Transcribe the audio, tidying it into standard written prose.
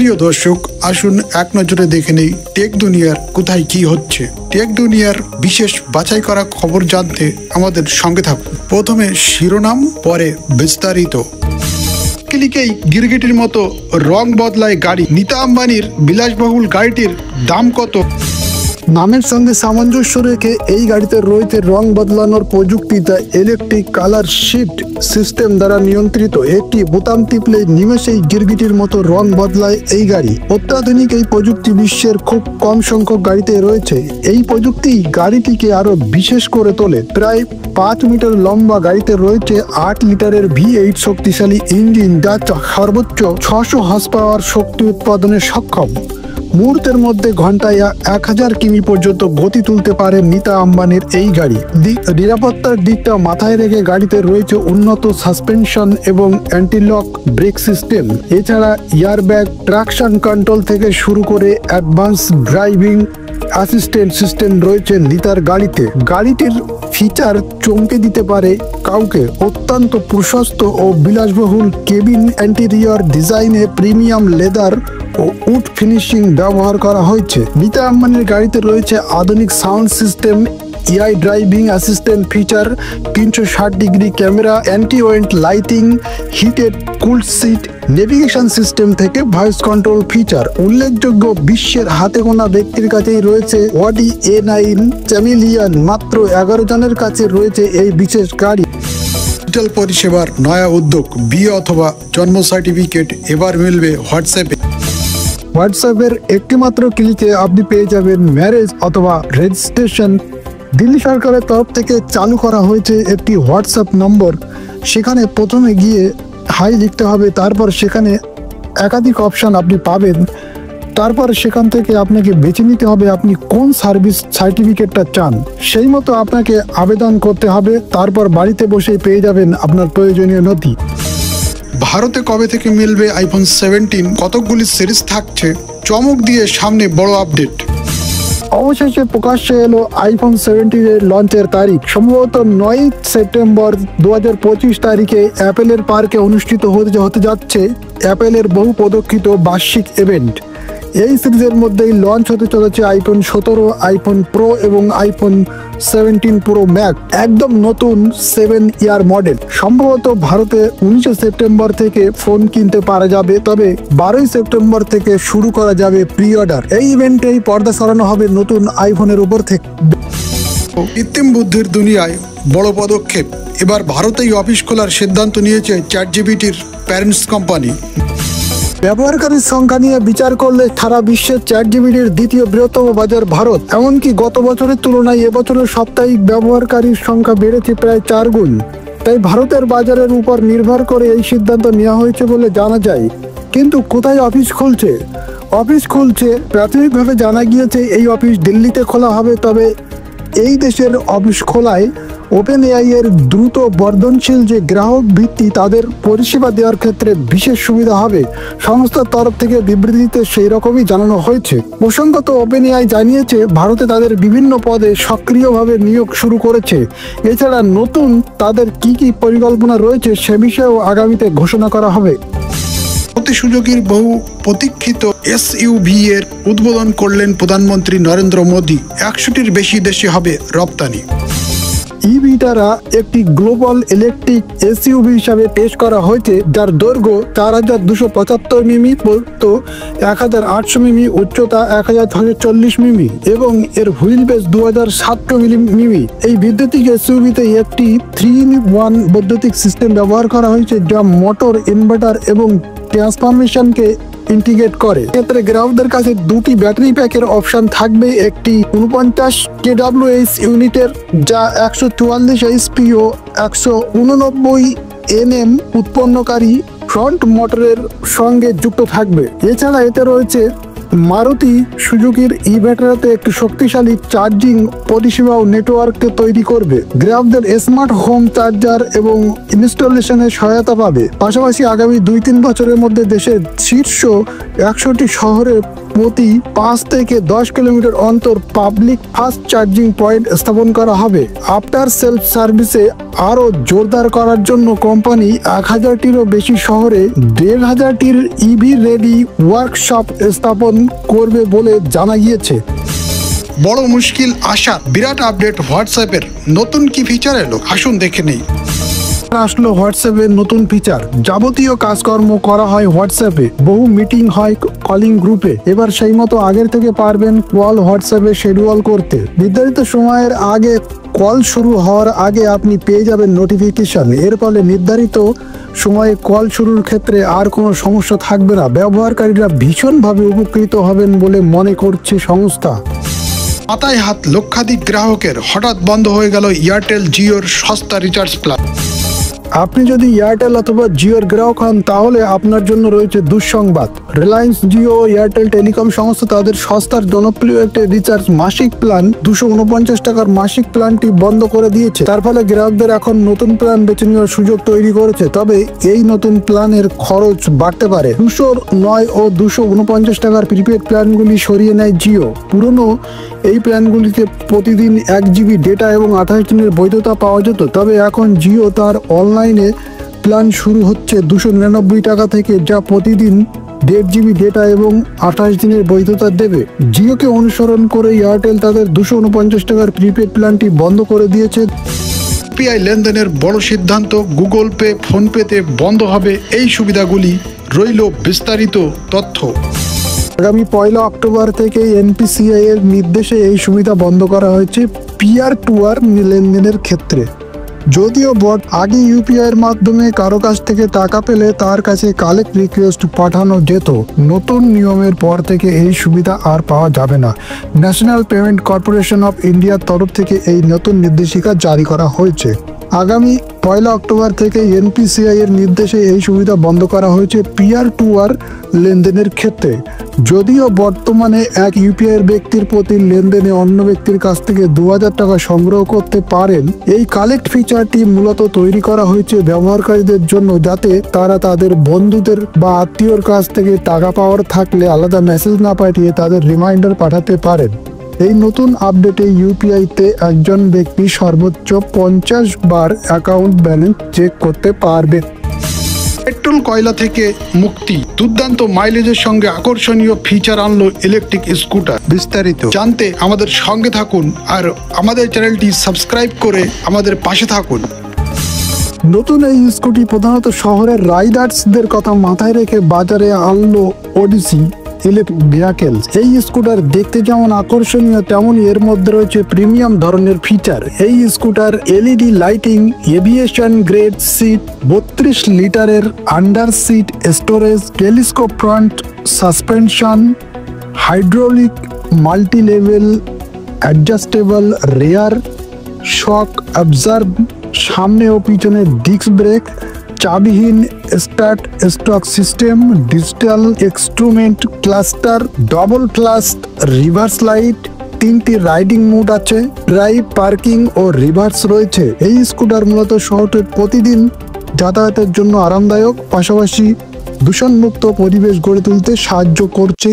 প্রিয় দর্শক, আসুন এক নজরে দেখে নেই টেক দুনিয়ার কোথায় কি হচ্ছে। টেক দুনিয়ার বিশেষ বাছাই করা খবর জানতে আমাদের সঙ্গে থাকুন। প্রথমে শিরোনাম, পরে বিস্তারিত। ক্লিকেই গিরগিটির মতো রং বদলায় গাড়ি। নীতা আম্বানির বিলাসবহুল গাড়িটির দাম কত? নামের সঙ্গে সামঞ্জস্য রেখে এই গাড়িতে রয়েছে রং বদলানোর প্রযুক্তি, যা ইলেকট্রিক কালার শিফট সিস্টেম দ্বারা নিয়ন্ত্রিত। একটি বোতাম টিপলে নিমেষেই গিরগিটির মতো রং বদলায় এই গাড়ি। অত্যাধুনিক এই প্রযুক্তি বিশ্বের খুব কম সংখ্যক গাড়িতে রয়েছে। এই প্রযুক্তি গাড়িটিকে আরো বিশেষ করে তোলে। প্রায় 5 মিটার লম্বা গাড়িতে রয়েছে 8 লিটারের V8 শক্তিশালী ইঞ্জিন, যা সর্বোচ্চ 600 হর্স পাওয়ার শক্তি উৎপাদনে সক্ষম। মুহূর্তের মধ্যে ঘন্টায় 1000 কিমি পর্যন্ত গতি তুলতে পারে নীতা আম্বানির এই গাড়ি। নিরাপত্তার দিকটা মাথায় রেখে গাড়িতে রয়েছে উন্নত সাসপেনশন এবং অ্যান্টি-লক ব্রেক সিস্টেম। এছাড়া এয়ারব্যাগ, ট্রাকশন কন্ট্রোল থেকে শুরু করে অ্যাডভান্স ড্রাইভিং অ্যাসিস্ট্যান্ট সিস্টেম রয়েছে নীতার গাড়িতে। গাড়িটির ফিচার চমকে দিতে পারে কাউকে। অত্যন্ত প্রশস্ত ও বিলাসবহুল কেবিন, ইন্টেরিয়র ডিজাইনে প্রিমিয়াম লেদার ও উড ফিনিশিং ব্যবহার করা হয়েছে। নীতা আম্বানির গাড়িতে রয়েছে আধুনিক sound system, AI driving assistant feature, 360 degree camera, ambient lighting, heated cool seat, navigation system থেকে ভয়েস কন্ট্রোল ফিচার। উল্লেখযোগ্য, বিশ্বের হাতে গোনা ব্যক্তির কাছেই রয়েছে অডি A9 চ্যামেলিয়ন। মাত্র 11 জনের কাছে রয়েছে এই বিশেষ গাড়ি। ডিজিটাল পরিষেবার নয়া উদ্যোগ। বিয়ে অথবা জন্ম সার্টিফিকেট এবার মিলবে হোয়াটসঅ্যাপে। হোয়াটসঅ্যাপের একটি মাত্র ক্লিকে আপনি পেয়ে যাবেন ম্যারেজ অথবা রেজিস্ট্রেশন। দিল্লি সরকারের তরফ থেকে চালু করা হয়েছে একটি হোয়াটসঅ্যাপ নম্বর। সেখানে প্রথমে গিয়ে হাই লিখতে হবে, তারপর সেখানে একাধিক অপশান আপনি পাবেন। তারপর সেখান থেকে আপনাকে বেছে নিতে হবে আপনি কোন সার্ভিস সার্টিফিকেটটা চান। সেই মতো আপনাকে আবেদন করতে হবে। তারপর বাড়িতে বসেই পেয়ে যাবেন আপনার প্রয়োজনীয় নথি। ভারতে কবে থেকে মিলবে আইফোন 17? কতকগুলি সিরিজ থাকছে। চমক দিয়ে সামনে বড় আপডেট। অবশেষে প্রকাশ্যে এলো আইফোন 17 এর লঞ্চের তারিখ। সম্ভবত 9 সেপ্টেম্বর 2025 তারিখে অ্যাপেলের পার্কে অনুষ্ঠিত হতে যাচ্ছে অ্যাপেলের বহু প্রতীক্ষিত বার্ষিক ইভেন্ট। এই সিরিজের মধ্যেই লঞ্চ হতে চলেছে আইফোন 17, আইফোন প্রো এবং আইফোন 17 প্রো ম্যাক্স, একদম নতুন 7 ইয়ার মডেল। সম্ভবত ভারতে 19 সেপ্টেম্বর থেকে ফোন কিনতে পারা যাবে, তবে 12 সেপ্টেম্বর থেকে শুরু করা যাবে প্রি অর্ডার। এই ইভেন্টেই পর্দা সরানো হবে নতুন আইফোনের উপর থেকে। কৃত্রিম বুদ্ধির দুনিয়ায় বড় পদক্ষেপ। এবার ভারতেই অফিস খোলার সিদ্ধান্ত নিয়েছে চ্যাটজিপিটির প্যারেন্টস কোম্পানি। ব্যবহারকারীর সংখ্যা নিয়ে বিচার করলে সারা বিশ্বের চ্যাটজিপিটির দ্বিতীয় বৃহত্তম বাজার ভারত। এমনকি গত বছরের তুলনায় এবছরের সাপ্তাহিক ব্যবহারকারীর সংখ্যা বেড়েছে প্রায় 4 গুণ। তাই ভারতের বাজারের উপর নির্ভর করে এই সিদ্ধান্ত নেওয়া হয়েছে বলে জানা যায়। কিন্তু কোথায় অফিস খুলছে? অফিস খুলছে, প্রাথমিকভাবে জানা গিয়েছে এই অফিস দিল্লিতে খোলা হবে। তবে এই দেশের অফিস খোলায় ওপেনএআই এর দ্রুত বর্ধনশীল যে গ্রাহক ভিত্তি, তাদের পরিষেবা দেওয়ার ক্ষেত্রে বিশেষ সুবিধা হবে। সংস্থার তরফ থেকে বিবৃতিতে সেই রকমই জানানো হয়েছে। প্রসঙ্গত, ওপেনএআই জানিয়েছে ভারতে তাদের বিভিন্ন পদে সক্রিয়ভাবে নিয়োগ শুরু করেছে। এছাড়া নতুন তাদের কি পরিকল্পনা রয়েছে সে বিষয়েও আগামীতে ঘোষণা করা হবে। সুযোগের বহু প্রতীক্ষিত এসইউভি এর উদ্বোধন করলেন প্রধানমন্ত্রী নরেন্দ্র মোদী। 100টির বেশি দেশে হবে রপ্তানি। ইভিটারা একটি গ্লোবাল ইলেকট্রিক এসইউভি হিসাবে পেশ করা হয়েছে, যার দৈর্ঘ্য 4275 মিমি, প্রস্থ 1800 মিমি, উচ্চতা 1640 মিমি এবং এর হুইল বেস 2700 মিমি। এই বৈদ্যুতিক এসইউভিতে একটি 3-in-1 বৈদ্যুতিক সিস্টেম ব্যবহার করা হয়েছে, যা মোটর, ইনভার্টার এবং ট্রান্সফরমেশনকে ইন্টিগ্রেট করে। ক্ষেত্রে গ্রাহকদের কাছে 2টি ব্যাটারি প্যাকের অপশন থাকবে। একটি 49 kWh ইউনিটের, যা 144 HP ও 189 Nm উৎপন্নকারী ফ্রন্ট মোটরের সঙ্গে যুক্ত থাকবে। এছাড়া এতে রয়েছে মারুতি সুজুকির ইভেটারাতে একটি শক্তিশালী চার্জিং পরিষেবা ও নেটওয়ার্ককে তৈরি করবে। গ্রাহকদের স্মার্ট হোম চার্জার এবং ইনস্টলেশনে সহায়তা পাবে। পাশাপাশি আগামী 2-3 বছরের মধ্যে দেশের শীর্ষ 100টি শহরে প্রতি 5 থেকে 10 কিলোমিটার অন্তর পাবলিক ফাস্ট চার্জিং পয়েন্ট স্থাপন করা হবে। আফটার সেলফ সার্ভিসে আরও জোরদার করার জন্য কোম্পানি 1000টিরও বেশি শহরে 1500টির ইভি রেডি ওয়ার্কশপ স্থাপন করবে বলে জানা গিয়েছে। বড় মুশকিল আসার বিরাট আপডেট হোয়াটসঅ্যাপের নতুন কি ফিচার এলো, আসুন দেখে নেই। আসলো হোয়াটসঅ্যাপের নতুন ফিচার। যাবতীয় কাজকর্ম করা হয় হোয়াটসঅ্যাপে, বহু মিটিং হয় কলিং গ্রুপে। এবার সেই মতো আগের থেকে পারবেন কল হোয়াটসঅ্যাপে শিডিউল করতে। নির্ধারিত সময়ের আগে কল শুরু হওয়ার আগে আপনি পেয়ে যাবেন নোটিফিকেশন। এর ফলে নির্ধারিত সময়ে কল শুরুর ক্ষেত্রে আর কোনো সমস্যা থাকবে না। ব্যবহারকারীরা ভীষণভাবে উপকৃত হবেন বলে মনে করছে সংস্থা। মাথায় হাত লক্ষাধিক গ্রাহকের, হঠাৎ বন্ধ হয়ে গেল এয়ারটেল জিওর সস্তা রিচার্জ প্ল্যান। আপনি যদি এয়ারটেল অথবা জিওর গ্রাহক হন তাহলে আপনার জন্য রয়েছে দুঃসংবাদ। রিলায়েন্স জিও ও এয়ারটেল টেলিকম সংস্থা তাদের সস্তার জনপ্রিয় একটি রিচার্জ মাসিক প্ল্যান 249 টাকার মাসিক প্ল্যানটি বন্ধ করে দিয়েছে। তার ফলে গ্রাহকদের এখন নতুন প্ল্যান বেছে নেওয়ার সুযোগ তৈরি করেছে। তবে এই নতুন প্ল্যানের খরচ বাড়তে পারে। 209 ও 249 টাকার প্রিপেড প্ল্যানগুলি সরিয়ে নেয় জিও। পুরনো এই প্ল্যানগুলিতে প্রতিদিন 1 জিবি ডেটা এবং 28 দিনের বৈধতা পাওয়া যেত। তবে এখন জিও তার অনলাইনে প্ল্যান শুরু হচ্ছে 299 টাকা থেকে, যা প্রতিদিন 1.5 জিবি ডেটা এবং 28 দিনের বৈধতা দেবে। জিওকে অনুসরণ করে এয়ারটেল তাদের 249 টাকার প্রিপেড প্ল্যানটি বন্ধ করে দিয়েছে। ইউপিআই লেনদেনের বড় সিদ্ধান্ত, গুগল পে, ফোনপেতে বন্ধ হবে এই সুবিধাগুলি। রইল বিস্তারিত তথ্য। আগামী 1 অক্টোবর থেকে এনপিসিআই এর নির্দেশে এই সুবিধা বন্ধ করা হয়েছে পিয়ার টু আর লেনদেনের ক্ষেত্রে। যদিও বট আগে ইউপিআই এর মাধ্যমে কারো কাছ থেকে টাকা পেলে তার কাছে কালেক্ট রিকোয়েস্ট পাঠানো যেত, নতুন নিয়মের পর থেকে এই সুবিধা আর পাওয়া যাবে না। ন্যাশনাল পেমেন্ট কর্পোরেশন অফ ইন্ডিয়ার তরফ থেকে এই নতুন নির্দেশিকা জারি করা হয়েছে। আগামী 1 অক্টোবর থেকে এনপিসিআই এর নির্দেশে এই সুবিধা বন্ধ করা হয়েছে পিয়ার টু আর লেনদেনের ক্ষেত্রে। যদিও বর্তমানে এক ইউপিআই এর ব্যক্তির প্রতি লেনদেনে অন্য ব্যক্তির কাছ থেকে 2000 টাকা সংগ্রহ করতে পারেন। এই কালেক্ট ফিচারটি মূলত তৈরি করা হয়েছে ব্যবহারকারীদের জন্য, যাতে তারা তাদের বন্ধুদের বা আত্মীয়র কাছ থেকে টাকা পাওয়ার থাকলে আলাদা মেসেজ না পাঠিয়ে তাদের রিমাইন্ডার পাঠাতে পারেন। এই নতুন আপডেটে ইউপিআইতে একজন ব্যক্তি সর্বোচ্চ 50 বার অ্যাকাউন্ট ব্যালেন্স চেক করতে পারবে। পেট্রোল কয়লা থেকে মুক্তি, দুর্দান্ত মাইলেজের সঙ্গে আকর্ষণীয় ফিচার আনলো ইলেকট্রিক স্কুটার। বিস্তারিত জানতে আমাদের সঙ্গে থাকুন আর আমাদের চ্যানেলটি সাবস্ক্রাইব করে আমাদের পাশে থাকুন। নতুন এই স্কুটি প্রধানত শহরের রাইডার্সদের কথা মাথায় রেখে বাজারে আনলো ওডিসি ইলেকট্রিক ভেহিকেল। এই স্কুটার দেখতে যেমন আকর্ষণীয় তেমনই এর মধ্যে রয়েছে প্রিমিয়াম ধরনের ফিচার। এই scooter LED lighting, aviation grade seat, 32 লিটারের under seat storage, telescope front suspension, hydraulic multi level adjustable rear shock absorber, সামনে ও পিছনে ডিস্ক ব্রেক, চাবিহীন start stop system, digital instrument cluster, double flash reverse light, 3টি riding mode আছে, drive, parking ও reverse রয়েছে। এই স্কুটার মূলত শহরের প্রতিদিন যাতায়াতের জন্য আরামদায়ক, পাশাপাশি দূষণমুক্ত পরিবেশ গড়ে তুলতে সাহায্য করছে।